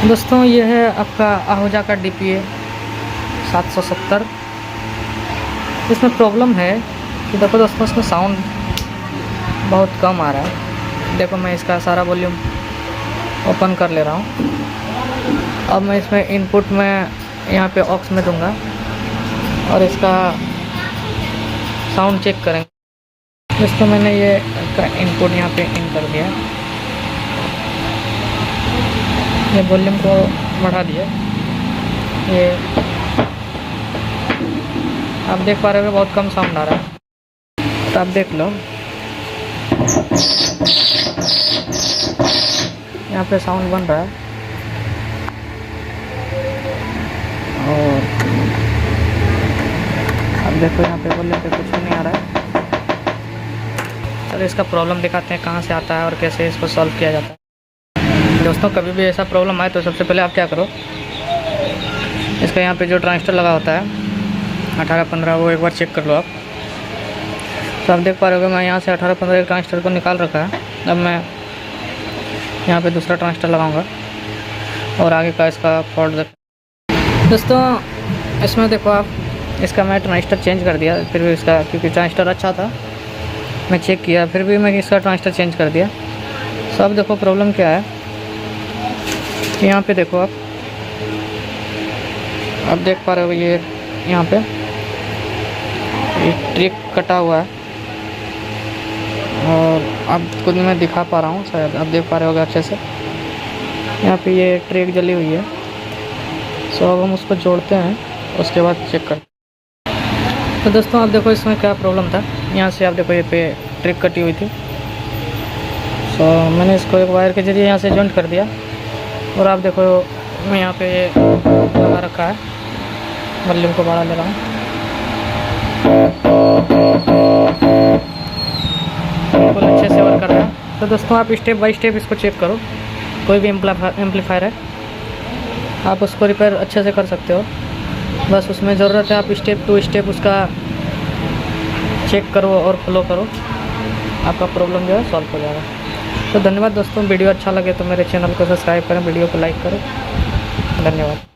दोस्तों ये है आपका आहूजा का DPA 770। इसमें प्रॉब्लम है कि देखो दोस्तों, इसमें साउंड बहुत कम आ रहा है। देखो मैं इसका सारा वॉल्यूम ओपन कर ले रहा हूँ। अब मैं इसमें इनपुट में यहाँ पे ऑक्स में दूंगा और इसका साउंड चेक करेंगे। दोस्तों मैंने ये इसका इनपुट यहाँ पे इन कर दिया, ये वॉल्यूम को बढ़ा दिया। ये आप देख पा रहे हो बहुत कम साउंड आ रहा है, तो आप देख लो यहाँ पे साउंड बन रहा है और अब देखो यहाँ पे वॉल्यूम पे कुछ नहीं आ रहा है। चलो इसका प्रॉब्लम दिखाते हैं कहाँ से आता है और कैसे इसको सॉल्व किया जाता है। दोस्तों कभी भी ऐसा प्रॉब्लम आए तो सबसे पहले आप क्या करो, इसका यहाँ पे जो ट्रांजिस्टर लगा होता है 18-15, वो एक बार चेक कर लो आप। तो आप देख पा रहे हो मैं यहाँ से 18-15 एक ट्रांजिस्टर को निकाल रखा है। अब मैं यहाँ पे दूसरा ट्रांजिस्टर लगाऊंगा और आगे का इसका फॉल्ट देख। दोस्तों इसमें देखो आप, इसका मैं ट्रांजिस्टर चेंज कर दिया, फिर भी इसका क्योंकि ट्रांजिस्टर अच्छा था मैं चेक किया, फिर भी मैं इसका ट्रांजिस्टर चेंज कर दिया। तो अब देखो प्रॉब्लम क्या है, यहाँ पे देखो आप देख पा रहे हो ये यहाँ पे एक ट्रिक कटा हुआ है और अब खुद मैं दिखा पा रहा हूँ, शायद आप देख पा रहे होगे अच्छे से। यहाँ पे ये ट्रिक जली हुई है। सो अब हम उसको जोड़ते हैं, उसके बाद चेक करते हैं। तो दोस्तों आप देखो इसमें क्या प्रॉब्लम था, यहाँ से आप देखो ये पे ट्रिक कटी हुई थी। सो मैंने इसको एक वायर के जरिए यहाँ से जॉइंट कर दिया और आप देखो मैं यहाँ पे लगा रखा है, वॉल्यूम को बढ़ा ले रहा हूँ। बिल्कुल अच्छे से वर्क कर रहा है। तो दोस्तों आप स्टेप बाय स्टेप इसको चेक करो। कोई भी एम्पलीफायर है आप उसको रिपेयर अच्छे से कर सकते हो, बस उसमें ज़रूरत है आप स्टेप टू स्टेप उसका चेक करो और फॉलो करो, आपका प्रॉब्लम जो है सॉल्व हो जाएगा। तो धन्यवाद दोस्तों, वीडियो अच्छा लगे तो मेरे चैनल को सब्सक्राइब करें, वीडियो को लाइक करें। धन्यवाद।